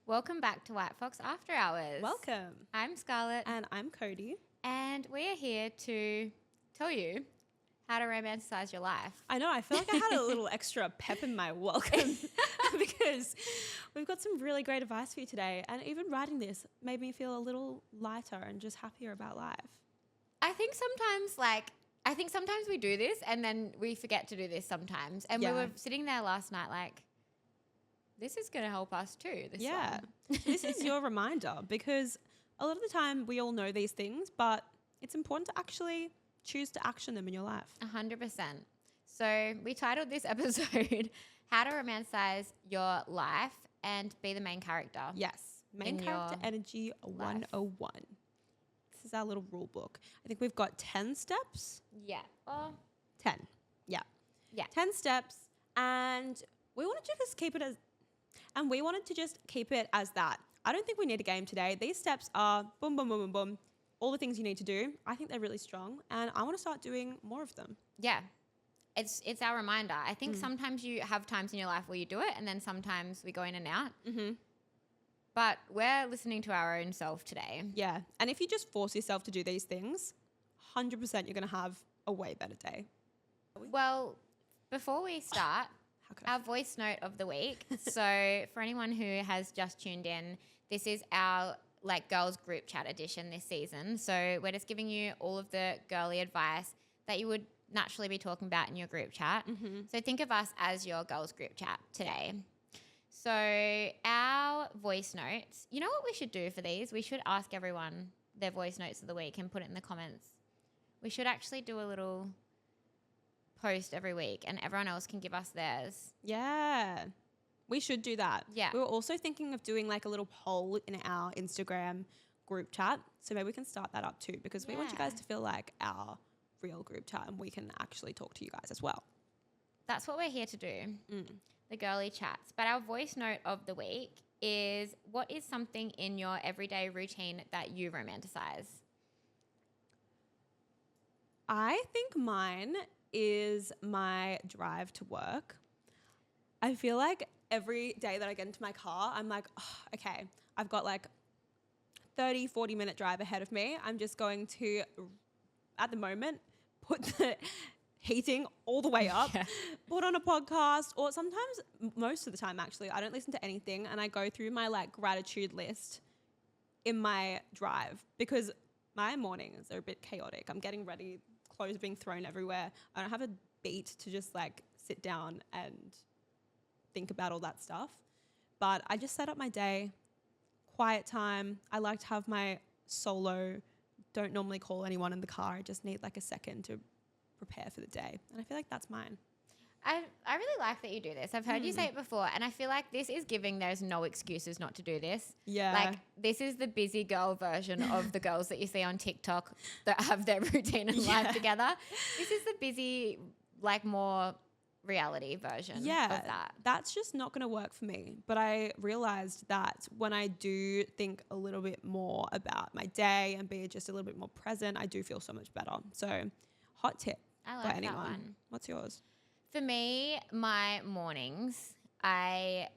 Welcome back to White Fox After Hours. Welcome. I'm Scarlett. And I'm Cody. And we are here to tell you how to romanticize your life. I know, I feel like I had a little extra pep in my welcome because we've got some really great advice for you today. And even writing this made me feel a little lighter and just happier about life. I think sometimes we do this and then we forget to do this sometimes. And we were sitting there last night like, this is going to help us too. This is your reminder because a lot of the time we all know these things, but it's important to actually choose to action them in your life. 100%. So we titled this episode, How to Romanticize Your Life and Be the Main Character. Yes. Main Character Energy 101. This is our little rule book. I think we've got 10 steps. Yeah. 10. Yeah. 10 steps. And we wanted to just keep it as that. I don't think we need a game today. These steps are boom, boom, boom, boom, boom. All the things you need to do. I think they're really strong and I want to start doing more of them. Yeah. It's our reminder. I think sometimes you have times in your life where you do it and then sometimes we go in and out. Mm-hmm. But we're listening to our own self today. Yeah. And if you just force yourself to do these things, 100% you're going to have a way better day. Well, before we start, our voice note of the week. So for anyone who has just tuned in, this is our girls group chat edition this season. So we're just giving you all of the girly advice that you would naturally be talking about in your group chat. Mm-hmm. So think of us as your girls group chat today. So our voice notes, you know what we should do for these? We should ask everyone their voice notes of the week and put it in the comments. We should actually do a little post every week and everyone else can give us theirs. Yeah, we should do that. Yeah. We were also thinking of doing like a little poll in our Instagram group chat. So maybe we can start that up too because we want you guys to feel like our real group chat and we can actually talk to you guys as well. That's what we're here to do, the girly chats. But our voice note of the week is, what is something in your everyday routine that you romanticize? I think mine is my drive to work. I feel like every day that I get into my car, I'm like, oh, okay, I've got like 30, 40-minute drive ahead of me. I'm just going to, at the moment, put the heating all the way up, put on a podcast, or sometimes, most of the time actually, I don't listen to anything and I go through my like gratitude list in my drive because my mornings are a bit chaotic. I'm getting ready, clothes being thrown everywhere. I don't have a beat to just like sit down and think about all that stuff. But I just set up my day, quiet time. I like to have my solo, don't normally call anyone in the car. I just need like a second to prepare for the day. And I feel like that's mine. I really like that you do this. I've heard you say it before and I feel like this is giving there's no excuses not to do this. Yeah. Like this is the busy girl version of the girls that you see on TikTok that have their routine and life together. This is the busy, like more reality version of that. That's just not going to work for me. But I realized that when I do think a little bit more about my day and be just a little bit more present, I do feel so much better. So hot tip for anyone. That one. What's yours? For me, my mornings, a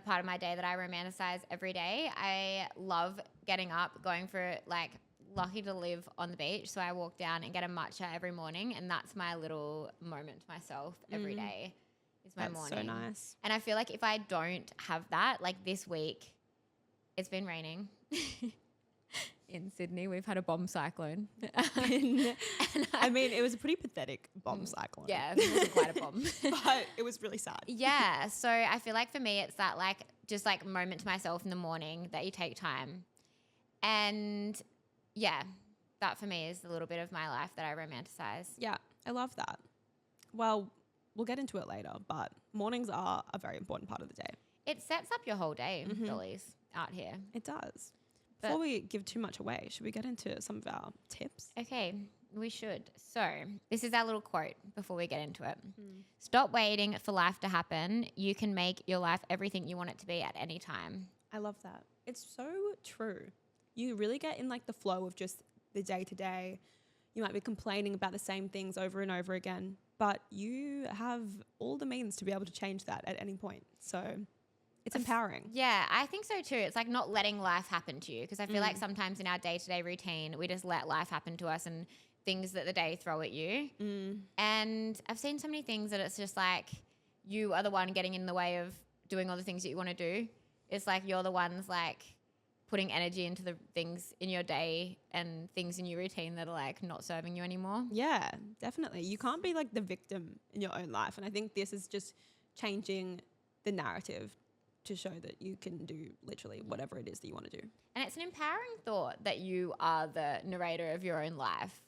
part of my day that I romanticize every day. I love getting up, going for lucky to live on the beach. So I walk down and get a matcha every morning. And that's my little moment to myself every day is my morning. That's so nice. And I feel like if I don't have that, like this week, it's been raining. In Sydney, we've had a bomb cyclone. I mean, it was a pretty pathetic bomb cyclone. Yeah, it was quite a bomb. But it was really sad. Yeah, so I feel like for me, it's that just moment to myself in the morning that you take time. And yeah, that for me is a little bit of my life that I romanticize. Yeah, I love that. Well, we'll get into it later, but mornings are a very important part of the day. It sets up your whole day, dollies, out here. It does. Before we give too much away, should we get into some of our tips? Okay, we should. So this is our little quote before we get into it. Stop waiting for life to happen. You can make your life everything you want it to be at any time. I love that. It's so true. You really get in the flow of just the day to day. You might be complaining about the same things over and over again, but you have all the means to be able to change that at any point. So It's empowering. Yeah, I think so too. It's like not letting life happen to you, because I feel like sometimes in our day-to-day routine, we just let life happen to us and things that the day throw at you. And I've seen so many things that it's just like you are the one getting in the way of doing all the things that you want to do. It's like you're the ones like putting energy into the things in your day and things in your routine that are like not serving you anymore. Yeah, definitely. You can't be like the victim in your own life. And I think this is just changing the narrative to show that you can do literally whatever it is that you want to do. And it's an empowering thought that you are the narrator of your own life.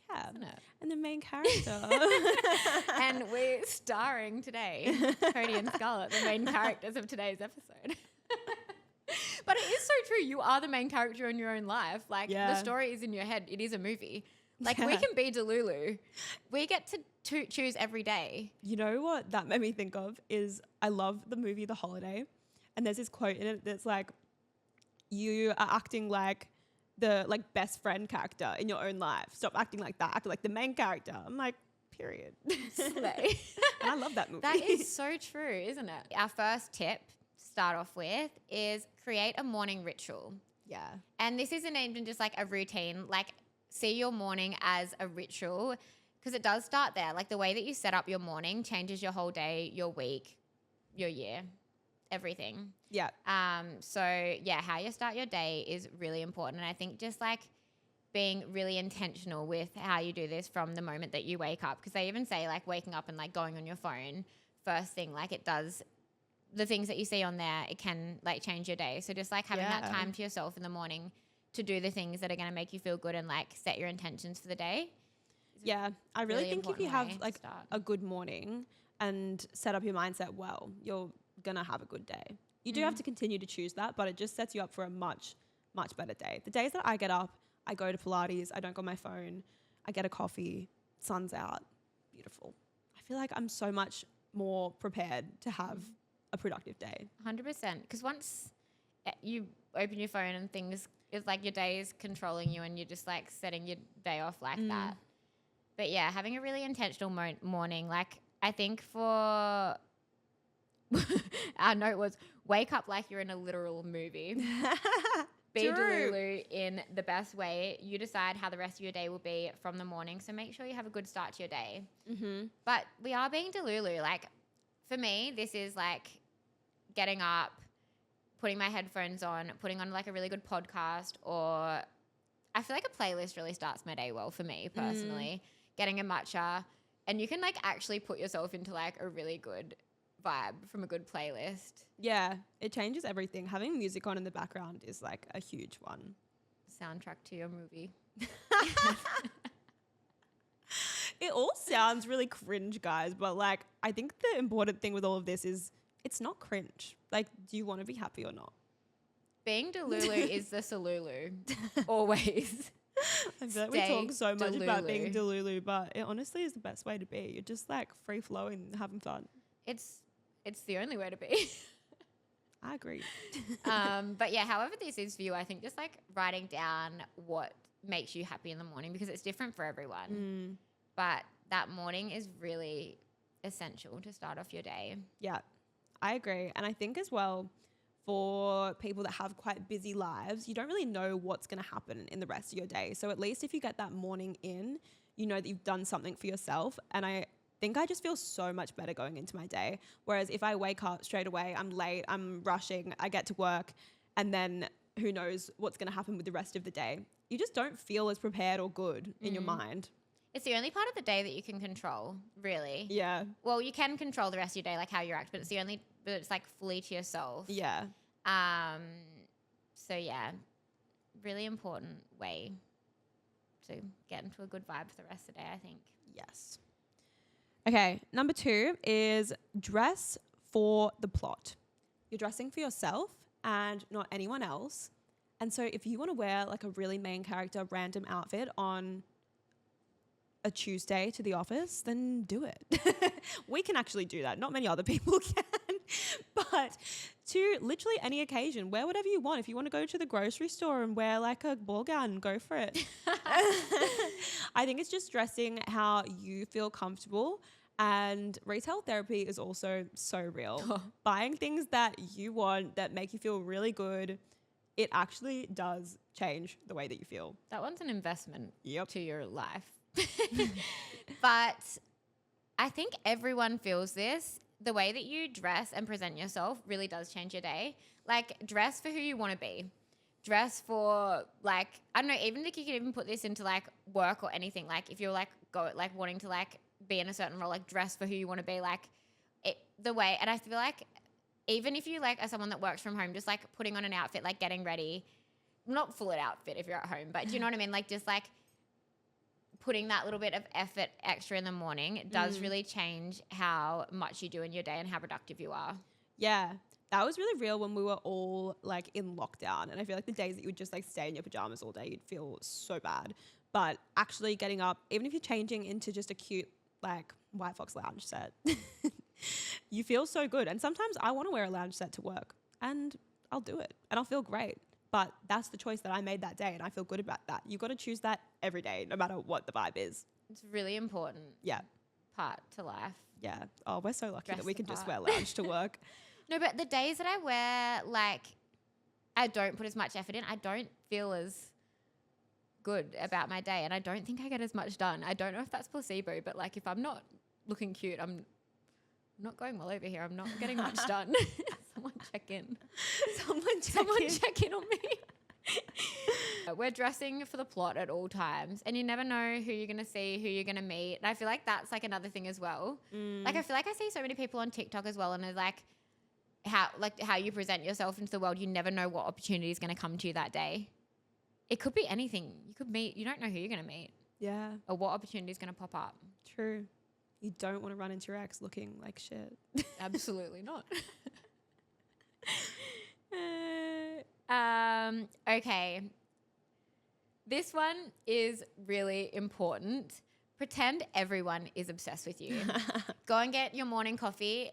Yeah. Isn't it? And the main character. And we're starring today, Cody and Scarlett, the main characters of today's episode. But it is so true. You are the main character in your own life. Like the story is in your head. It is a movie. Like we can be Delulu. We get to choose every day. You know what that made me think of is I love the movie The Holiday. And there's this quote in it that's like, you are acting like the like best friend character in your own life. Stop acting like that. Act like the main character. I'm like, period. Slay. And I love that movie. That is so true, isn't it? Our first tip to start off with is create a morning ritual. Yeah. And this isn't even just like a routine. Like see your morning as a ritual, because it does start there. Like the way that you set up your morning changes your whole day, your week, your year, everything. Yeah. So yeah, how you start your day is really important. And I think just like being really intentional with how you do this from the moment that you wake up, because they even say like waking up and like going on your phone first thing, like it does, the things that you see on there, it can like change your day. So just like having that time to yourself in the morning to do the things that are going to make you feel good and like set your intentions for the day. Yeah. I really think if you have like start. a good morning and set up your mindset well, you're going to have a good day. You do have to continue to choose that, but it just sets you up for a much, much better day. The days that I get up, I go to Pilates, I don't go on my phone, I get a coffee, sun's out, beautiful. I feel like I'm so much more prepared to have a productive day. 100%. Because once you open your phone and things, it's like your day is controlling you and you're just like setting your day off like that. But yeah, having a really intentional morning, like I think for our note was wake up like you're in a literal movie. Be Delulu in the best way. You decide how the rest of your day will be from the morning. So make sure you have a good start to your day. But we are being Delulu. Like for me, this is like getting up, putting my headphones on, putting on like a really good podcast, or I feel like a playlist really starts my day well for me personally. Getting a matcha, and you can like actually put yourself into like a really good vibe from a good playlist. Yeah, it changes everything. Having music on in the background is like a huge one. Soundtrack to your movie. It all sounds really cringe, guys, but like I think the important thing with all of this is it's not cringe. Like, do you want to be happy or not? Being Delulu is the Salulu. Always. I feel like we talk so much about being Delulu, but it honestly is the best way to be. You're just like free flowing, having fun. It's the only way to be. I agree. But yeah, however this is for you, I think just like writing down what makes you happy in the morning, because it's different for everyone. But that morning is really essential to start off your day. Yeah, I agree. And I think as well, for people that have quite busy lives, you don't really know what's going to happen in the rest of your day. So at least if you get that morning in, you know that you've done something for yourself. And I think I just feel so much better going into my day. Whereas if I wake up straight away, I'm late, I'm rushing, I get to work, and then who knows what's going to happen with the rest of the day. You just don't feel as prepared or good in your mind. It's the only part of the day that you can control, really. Yeah. Well, you can control the rest of your day, like how you act, but it's like fully to yourself. Yeah. So yeah, really important way to get into a good vibe for the rest of the day, I think. Yes. Okay, number 2 is dress for the plot. You're dressing for yourself and not anyone else. And so if you want to wear like a really main character random outfit on a Tuesday to the office, then do it. We can actually do that. Not many other people can. But to literally any occasion, wear whatever you want. If you want to go to the grocery store and wear like a ball gown, go for it. I think it's just dressing how you feel comfortable And retail therapy is also so real. Buying things that you want that make you feel really good, it actually does change the way that you feel. That one's an investment Yep. to your life. But I think everyone feels this. The way that you dress and present yourself really does change your day. Like, dress for who you want to be. Dress for, like, I don't know, even if you could even put this into like work or anything. Like, if you're like wanting to like be in a certain role, like dress for who you want to be, like the way. And I feel like even if you like are someone that works from home, just like putting on an outfit, like getting ready, not full outfit if you're at home, but do you know what I mean? Like, just like putting that little bit of effort extra in the morning does really change how much you do in your day and how productive you are. Yeah. That was really real when we were all like in lockdown. And I feel like the days that you would just like stay in your pajamas all day, you'd feel so bad. But actually getting up, even if you're changing into just a cute like White Fox lounge set, you feel so good. And sometimes I want to wear a lounge set to work and I'll do it and I'll feel great. But that's the choice that I made that day and I feel good about that. You got to choose that every day, no matter what the vibe is. It's really important. Yeah. Part to life. Yeah. Oh, we're so lucky Dress that we the can just part. wear lounge to work. No, but the days that I wear, like, I don't put as much effort in, I don't feel as good about my day and I don't think I get as much done. I don't know if that's placebo, but like if I'm not looking cute, I'm not going well over here. I'm not getting much done. Someone check in. Someone check in on me. We're dressing for the plot at all times and you never know who you're going to see, who you're going to meet. And I feel like that's like another thing as well. Like I feel like I see so many people on TikTok as well and they're like how you present yourself into the world, you never know what opportunity is going to come to you that day. It could be anything. You could meet, you don't know who you're going to meet. Yeah. Or what opportunity is going to pop up. True. You don't want to run into your ex looking like shit. Absolutely not. Okay. This one is really important. Pretend everyone is obsessed with you. Go and get your morning coffee.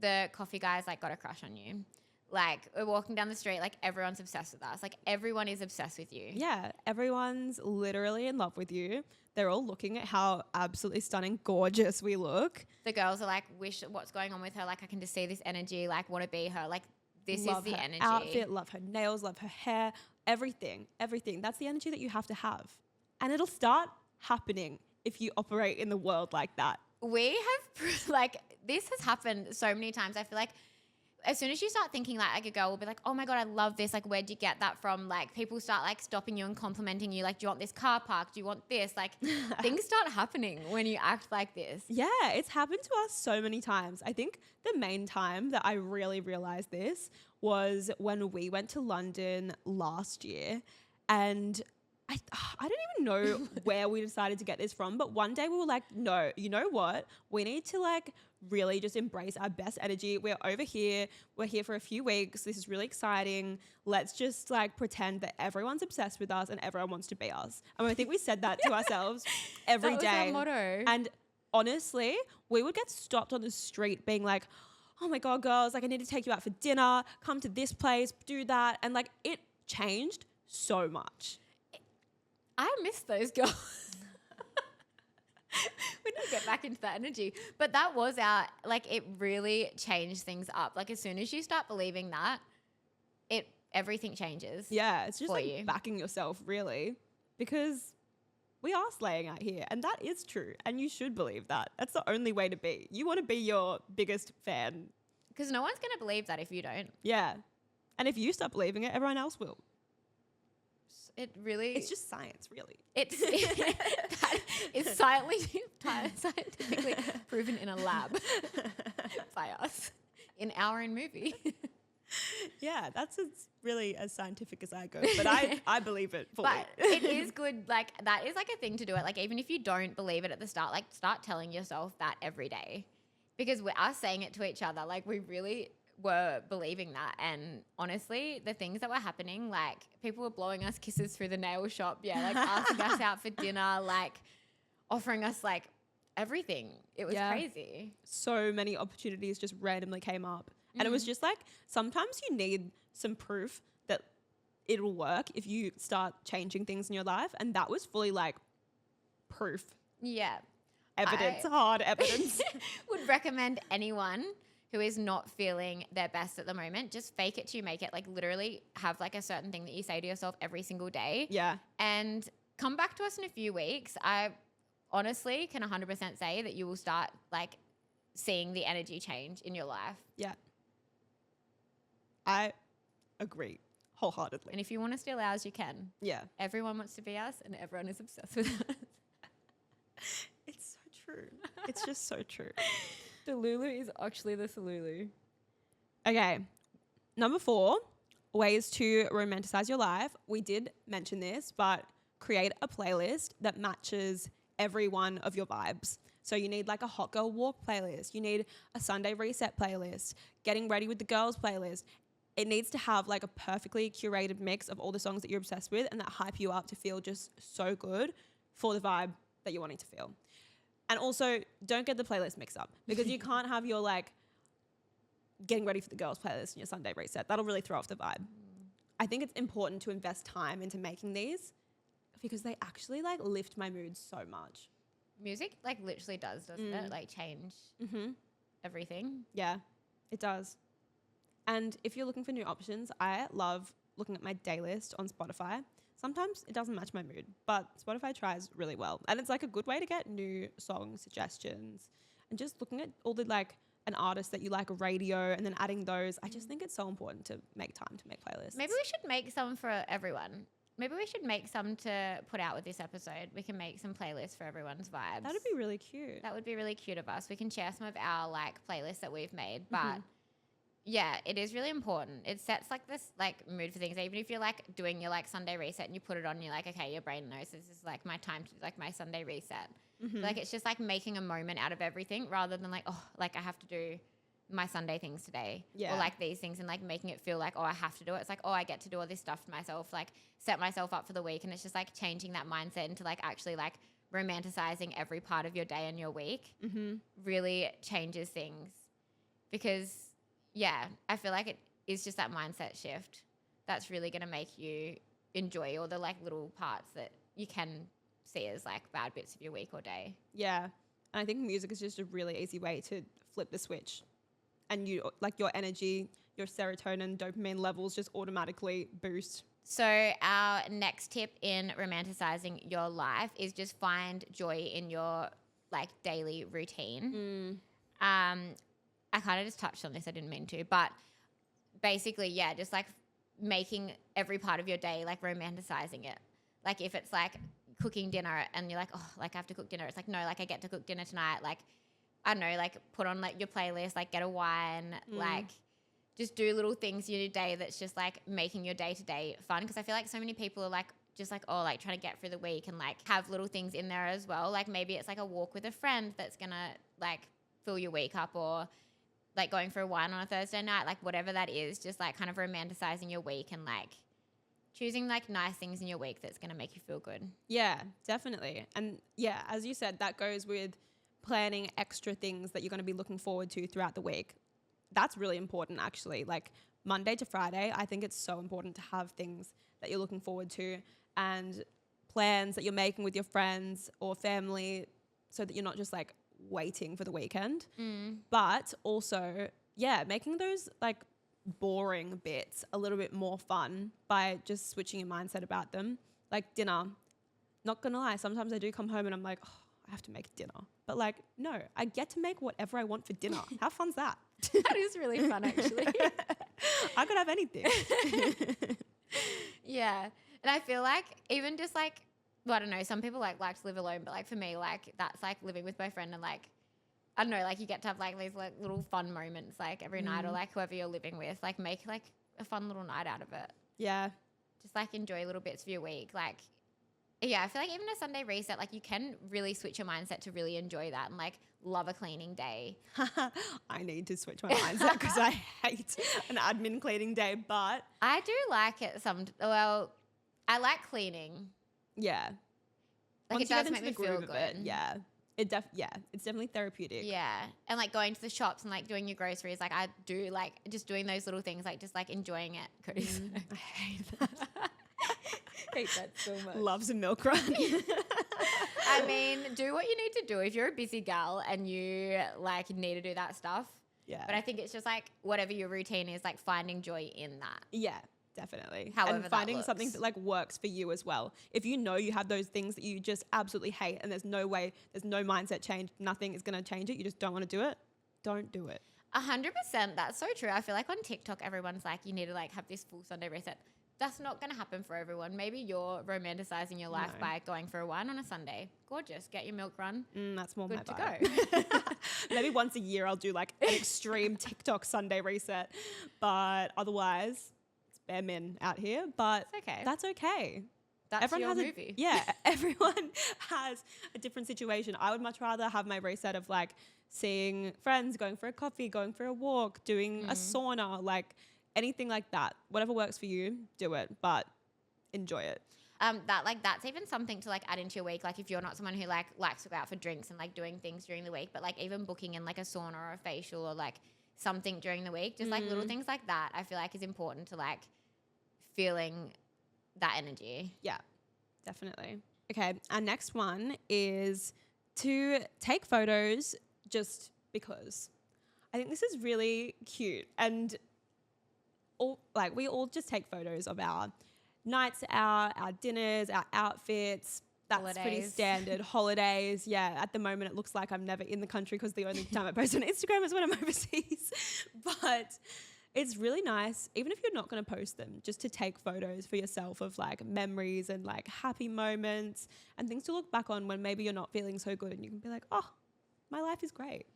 The coffee guy's like got a crush on you. Like we're walking down the street, like everyone's obsessed with us. Like everyone is obsessed with you. Yeah, everyone's literally in love with you. They're all looking at how absolutely stunning, gorgeous we look. The girls are like, wish what's going on with her. Like I can just see this energy, like want to be her. Like this Love is the her energy. outfit, love her nails, love her hair, everything. That's the energy that you have to have. And it'll start happening if you operate in the world like that. We have like this has happened so many times. I feel like as soon as you start thinking like a girl will be like, oh my God, I love this. Like, where'd you get that from? Like people start like stopping you and complimenting you. Like, do you want this car park? Do you want this? Like things start happening when you act like this. Yeah, it's happened to us so many times. I think the main time that I really realized this was when we went to London last year and I don't even know where we decided to get this from, but one day we were like, no, you know what? We need to like really just embrace our best energy. We're over here. We're here for a few weeks. This is really exciting. Let's just like pretend that everyone's obsessed with us and everyone wants to be us. I mean, I think we said that to ourselves every day. That was our motto. And honestly, we would get stopped on the street being like, oh my God, girls, like I need to take you out for dinner. Come to this place, do that. And like it changed so much. I miss those girls. We need to get back into that energy. But that was it really changed things up. Like as soon as you start believing that, everything changes. Yeah, it's just for like you. backing yourself really because we are slaying out here and that is true and you should believe that. That's the only way to be. You want to be your biggest fan. Because no one's going to believe that if you don't. Yeah. And if you stop believing it, everyone else will. It's just science, really. That is scientifically proven in a lab by us in our own movie. Yeah, that's really as scientific as I go. But I believe it fully. But it is good. Like that is like a thing to do it. Like even if you don't believe it at the start, like start telling yourself that every day. Because we're us saying it to each other. Like we really were believing that. And honestly, the things that were happening, like people were blowing us kisses through the nail shop. Yeah, like asking us out for dinner, like offering us like everything. It was crazy. So many opportunities just randomly came up. And it was just like, sometimes you need some proof that it'll work if you start changing things in your life. And that was fully like proof. Yeah. Evidence, hard evidence. Would recommend anyone who is not feeling their best at the moment, just fake it till you make it. Like literally have like a certain thing that you say to yourself every single day. Yeah. And come back to us in a few weeks. I honestly can 100% say that you will start like seeing the energy change in your life. Yeah. I agree wholeheartedly. And if you want to steal ours, you can. Yeah. Everyone wants to be us and everyone is obsessed with us. It's so true. It's just so true. The Lulu is actually the Salulu. Okay. Number 4, ways to romanticize your life. We did mention this, but create a playlist that matches every one of your vibes. So you need like a hot girl walk playlist. You need a Sunday reset playlist, getting ready with the girls playlist. It needs to have like a perfectly curated mix of all the songs that you're obsessed with and that hype you up to feel just so good for the vibe that you're wanting to feel. And also, don't get the playlist mixed up because you can't have your like getting ready for the girls playlist and your Sunday reset. That'll really throw off the vibe. I think it's important to invest time into making these because they actually like lift my mood so much. Music like literally doesn't it? Like change everything. Yeah, it does. And if you're looking for new options, I love looking at my day list on Spotify. Sometimes it doesn't match my mood, but Spotify tries really well. And it's like a good way to get new song suggestions and just looking at all the like an artist that you like radio and then adding those. I just think it's so important to make time to make playlists. Maybe we should make some for everyone. Maybe we should make some to put out with this episode. We can make some playlists for everyone's vibes. That'd be really cute. That would be really cute of us. We can share some of our like playlists that we've made, but yeah, it is really important. It sets like this like mood for things. Even if you're like doing your like Sunday reset and you put it on, you're like, okay, your brain knows this is like my time to do like my Sunday reset. Like it's just like making a moment out of everything rather than like, oh, like I have to do my Sunday things today. Yeah. Or like these things and like making it feel like, oh, I have to do it. It's like, oh, I get to do all this stuff for myself, like set myself up for the week. And it's just like changing that mindset into like actually like romanticizing every part of your day and your week really changes things because yeah, I feel like it is just that mindset shift that's really going to make you enjoy all the like little parts that you can see as like bad bits of your week or day. Yeah. And I think music is just a really easy way to flip the switch. And you like your energy, your serotonin, dopamine levels just automatically boost. So our next tip in romanticizing your life is just find joy in your like daily routine. I kind of just touched on this. I didn't mean to, but basically, yeah, just like making every part of your day, like romanticizing it. Like if it's like cooking dinner and you're like, oh, like I have to cook dinner. It's like, no, like I get to cook dinner tonight. Like, I don't know, like put on like your playlist, like get a wine, like just do little things in your day that's just like making your day to day fun. Cause I feel like so many people are like, just like, oh, like trying to get through the week and like have little things in there as well. Like maybe it's like a walk with a friend that's going to like fill your week up or like going for a wine on a Thursday night, like whatever that is, just like kind of romanticizing your week and like choosing like nice things in your week that's going to make you feel good. Yeah, definitely. And yeah, as you said, that goes with planning extra things that you're going to be looking forward to throughout the week. That's really important actually. Like Monday to Friday, I think it's so important to have things that you're looking forward to and plans that you're making with your friends or family so that you're not just like waiting for the weekend. But also, yeah, making those like boring bits a little bit more fun by just switching your mindset about them. Like dinner. Not gonna lie, sometimes I do come home and I'm like, oh, I have to make dinner. But like, no, I get to make whatever I want for dinner. How fun's that? That is really fun actually. I could have anything. Yeah. And I feel like even just like, well, I don't know, some people like to live alone, but like for me, like that's like living with my friend and like, I don't know, like you get to have like these like little fun moments like every night or like whoever you're living with, like make like a fun little night out of it. Yeah. Just like enjoy little bits of your week. Like, yeah, I feel like even a Sunday reset, like you can really switch your mindset to really enjoy that and like love a cleaning day. I need to switch my mindset because I hate an admin cleaning day, but I do like it well, I like cleaning. Yeah. Like Once it you does get make into me the feel groove of good. it, yeah. It's definitely therapeutic. Yeah. And like going to the shops and like doing your groceries, like I do like just doing those little things, like just like enjoying it. I hate that. hate that so much. Loves a milk run. I mean, do what you need to do if you're a busy gal and you like need to do that stuff. Yeah. But I think it's just like whatever your routine is, like finding joy in that. Yeah, definitely. However and that finding something looks. that like works for you as well. If you know you have those things that you just absolutely hate and there's no way, there's no mindset change, nothing is going to change it, you just don't want to do it, don't do it. 100%. That's so true. I feel like on TikTok, everyone's like, you need to like have this full Sunday reset. That's not going to happen for everyone. Maybe you're romanticizing your life by going for a wine on a Sunday. Gorgeous. Get your milk run. That's more Good my to vibe. Go. Maybe once a year I'll do like an extreme TikTok Sunday reset. But otherwise, it's bare men out here. But It's okay. that's okay. That's Everyone your has movie. everyone has a different situation. I would much rather have my reset of like seeing friends, going for a coffee, going for a walk, doing a sauna, like anything like that. Whatever works for you, do it, but enjoy it. That's even something to like add into your week. Like if you're not someone who like likes to go out for drinks and like doing things during the week, but like even booking in like a sauna or a facial or like something during the week, just like little things like that, I feel like is important to like feeling that energy. Yeah, definitely. Okay, our next one is to take photos just because. I think this is really cute, and we all just take photos of our nights out, our dinners, our outfits. That's pretty Holidays. standard. Holidays, yeah. At the moment, it looks like I'm never in the country because the only time I post on Instagram is when I'm overseas. But it's really nice, even if you're not going to post them, just to take photos for yourself of like memories and like happy moments and things to look back on when maybe you're not feeling so good and you can be like, oh, my life is great.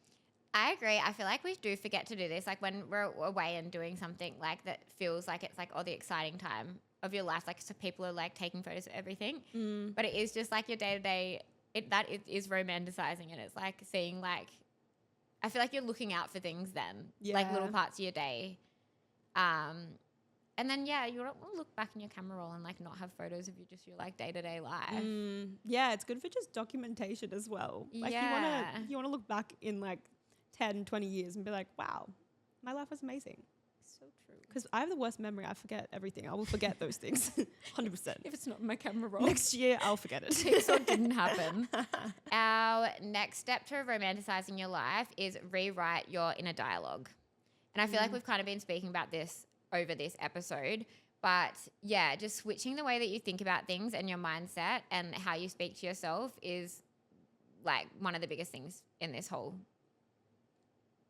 I agree. I feel like we do forget to do this. Like when we're away and doing something like that feels like it's like, oh, the exciting time of your life. Like so people are like taking photos of everything. But it is just like your day-to-day, it is romanticizing it. It's like seeing like, I feel like you're looking out for things then. Like little parts of your day. And then, yeah, you don't want to look back in your camera roll and like not have photos of you just your like day-to-day life. Yeah, it's good for just documentation as well. Like you want to look back in like 10, 20 years and be like, wow, my life was amazing. So true. Because I have the worst memory. I forget everything. I will forget those things. 100%. If it's not in my camera roll. Next year, I'll forget it. TikTok didn't happen. Our next step to romanticizing your life is rewrite your inner dialogue. And I feel like we've kind of been speaking about this over this episode. But yeah, just switching the way that you think about things and your mindset and how you speak to yourself is like one of the biggest things in this whole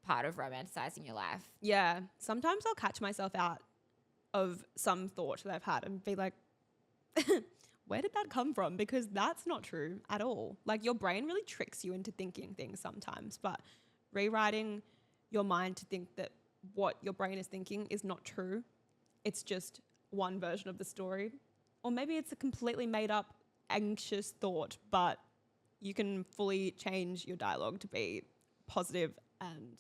part of romanticizing your life. Yeah. Sometimes I'll catch myself out of some thought that I've had and be like, where did that come from? Because that's not true at all. Like your brain really tricks you into thinking things sometimes, but rewriting your mind to think that what your brain is thinking is not true. It's just one version of the story. Or maybe it's a completely made up anxious thought, but you can fully change your dialogue to be positive and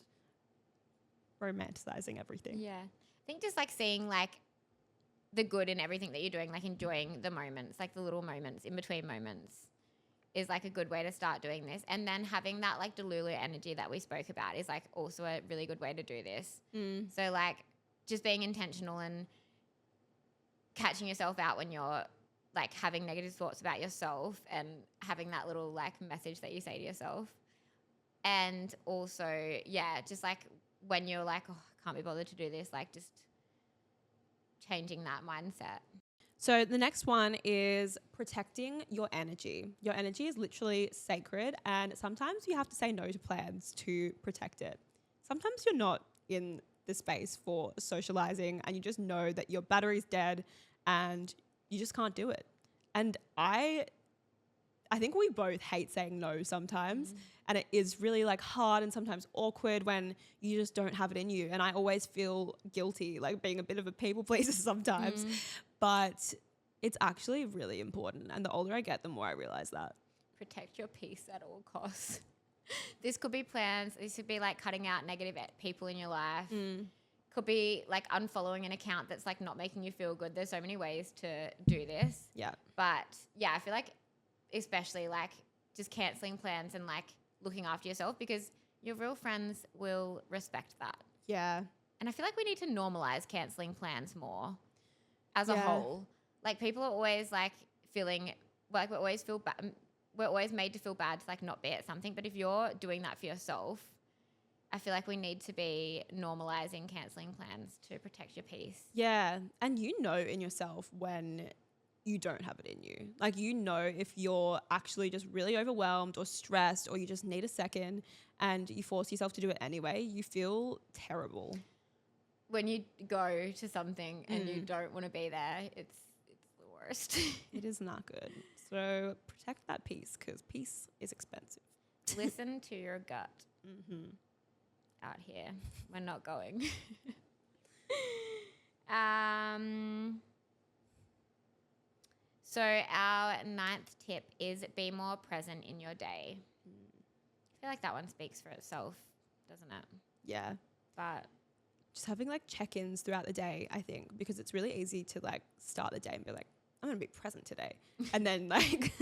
romanticizing everything. Yeah. I think just like seeing like the good in everything that you're doing, like enjoying the moments, like the little moments, in between moments is like a good way to start doing this. And then having that like Delulu energy that we spoke about is like also a really good way to do this. So like just being intentional and catching yourself out when you're like having negative thoughts about yourself and having that little like message that you say to yourself. And also, yeah, just like when you're like, oh, I can't be bothered to do this, like just changing that mindset. So the next one is protecting your energy. Your energy is literally sacred, and sometimes you have to say no to plans to protect it. Sometimes you're not in the space for socializing and you just know that your battery's dead and you just can't do it. And I think we both hate saying no sometimes, and it is really like hard and sometimes awkward when you just don't have it in you. And I always feel guilty, like being a bit of a people pleaser sometimes, but it's actually really important. And the older I get, the more I realize that. Protect your peace at all costs. This could be plans. This could be like cutting out negative people in your life. Could be like unfollowing an account that's like not making you feel good. There's so many ways to do this. Yeah. But yeah, I feel like especially like just cancelling plans and like looking after yourself, because your real friends will respect that. Yeah. And I feel like we need to normalize cancelling plans more as a whole. Like people are always like feeling like we always feel bad. we're always made to feel bad to like not be at something. But if you're doing that for yourself, I feel like we need to be normalizing cancelling plans to protect your peace. Yeah. And you know in yourself when you don't have it in you. Like, you know, if you're actually just really overwhelmed or stressed, or you just need a second and you force yourself to do it anyway, you feel terrible. When you go to something and you don't want to be there, it's the worst. It is not good. So protect that peace, because peace is expensive. Listen to your gut. Mm-hmm. Out here, we're not going. So our 9th tip is be more present in your day. I feel like that one speaks for itself, doesn't it? Yeah. But just having like check-ins throughout the day, I think, because it's really easy to like start the day and be like, I'm going to be present today. And then like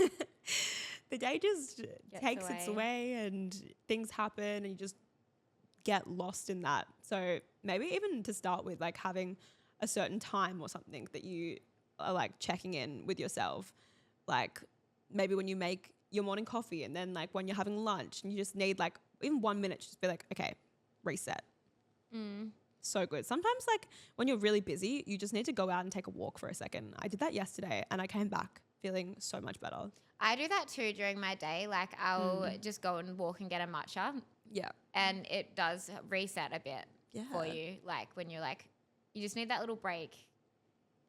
the day just takes its way and things happen and you just get lost in that. So maybe even to start with, like having a certain time or something that you are like checking in with yourself. Like maybe when you make your morning coffee, and then like when you're having lunch, and you just need like even 1 minute to just be like, okay, reset. So good. Sometimes like when you're really busy, you just need to go out and take a walk for a second. I did that yesterday and I came back feeling so much better. I do that too during my day. Like I'll just go and walk and get a matcha. Yeah. And it does reset a bit for you. Like when you're like, you just need that little break,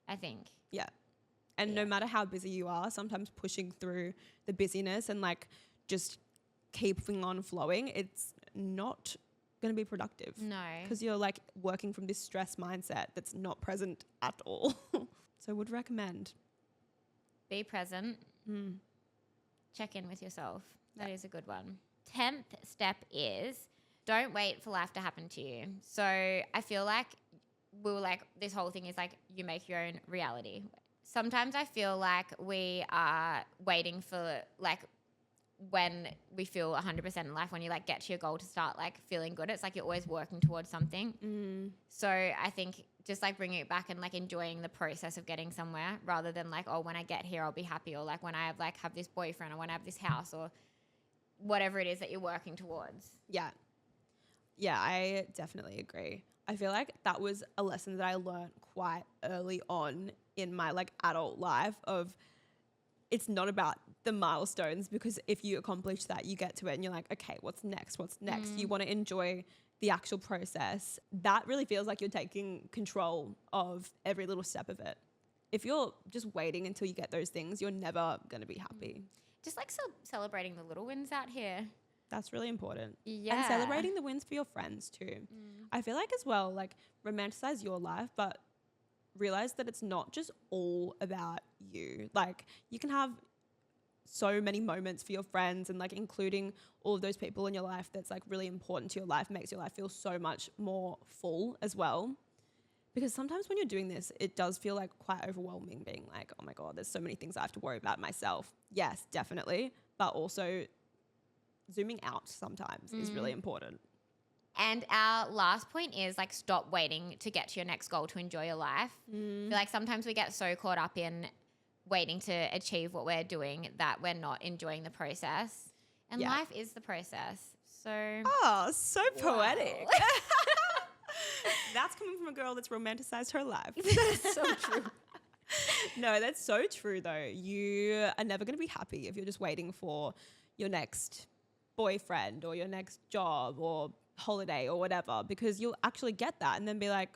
I think. Yeah. And no matter how busy you are, sometimes pushing through the busyness and like just keeping on flowing, it's not going to be productive. No. Because you're like working from this stress mindset that's not present at all. So would recommend. Be present. Check in with yourself. That is a good one. 10th step is don't wait for life to happen to you. So I feel like this whole thing is like you make your own reality. Sometimes I feel like we are waiting for like when we feel 100% in life, when you like get to your goal to start like feeling good. It's like you're always working towards something. So I think just like bringing it back and like enjoying the process of getting somewhere, rather than like, oh, when I get here I'll be happy, or like when I have this boyfriend, or when I have this house, or whatever it is that you're working towards. Yeah, I definitely agree. I feel like that was a lesson that I learned quite early on in my like adult life of it's not about the milestones, because if you accomplish that, you get to it and you're like, okay, what's next? You want to enjoy the actual process. That really feels like you're taking control of every little step of it. If you're just waiting until you get those things, you're never going to be happy. Just like celebrating the little wins out here. That's really important. Yeah. And celebrating the wins for your friends too. I feel like as well, like romanticize your life, but realize that it's not just all about you. Like you can have so many moments for your friends, and like including all of those people in your life that's like really important to your life makes your life feel so much more full as well. Because sometimes when you're doing this, it does feel like quite overwhelming, being like, oh my God, there's so many things I have to worry about myself. Yes, definitely. But also zooming out sometimes is really important. And our last point is like stop waiting to get to your next goal to enjoy your life. I feel like sometimes we get so caught up in waiting to achieve what we're doing that we're not enjoying the process. And life is the process. So so poetic. That's coming from a girl that's romanticized her life. That's so true. No, that's so true though. You are never going to be happy if you're just waiting for your next boyfriend or your next job or holiday or whatever, because you'll actually get that and then be like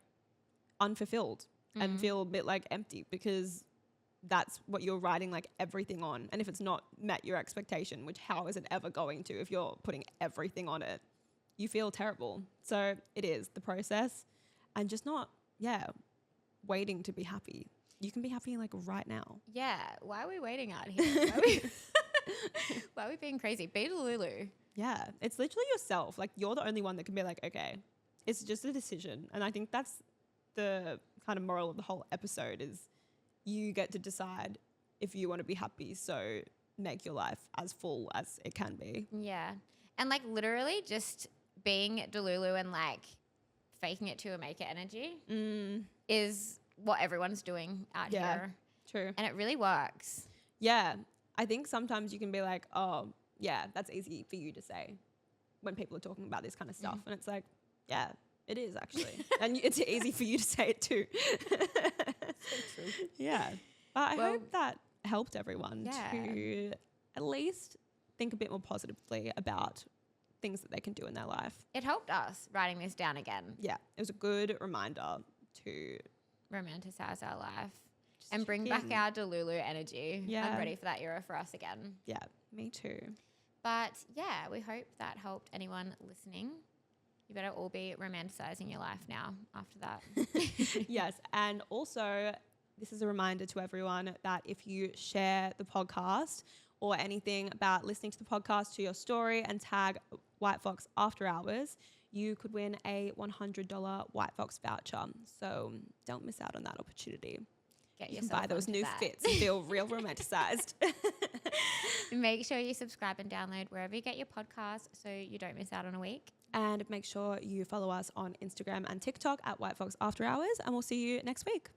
unfulfilled and feel a bit like empty, because that's what you're writing like everything on. And if it's not met your expectation, which how is it ever going to if you're putting everything on it, you feel terrible. So it is the process, and just not waiting to be happy. You can be happy like right now. Yeah. Why are we waiting out here? Why are we being crazy? Be Lulu. Yeah. It's literally yourself. Like you're the only one that can be like, okay, it's just a decision. And I think that's the kind of moral of the whole episode is you get to decide if you want to be happy. So make your life as full as it can be. Yeah. And like literally just being Delulu and like faking it to a make it energy is what everyone's doing out here. True. And it really works. Yeah. I think sometimes you can be like, oh, yeah, that's easy for you to say when people are talking about this kind of stuff. And it's like, yeah, it is actually. And it's easy for you to say it too. So true. Yeah. But I hope that helped everyone to at least think a bit more positively about things that they can do in their life. It helped us writing this down again. Yeah. It was a good reminder to romanticize our life and bring back our Delulu energy. Yeah. I'm ready for that era for us again. Yeah, me too. But yeah, we hope that helped anyone listening. You better all be romanticizing your life now after that. Yes. And also, this is a reminder to everyone that if you share the podcast or anything about listening to the podcast to your story and tag White Fox After Hours, you could win a $100 White Fox voucher. So don't miss out on that opportunity. You can buy those new fits and feel real romanticized. Make sure you subscribe and download wherever you get your podcast so you don't miss out on a week. And make sure you follow us on Instagram and TikTok at White Fox After Hours, and we'll see you next week.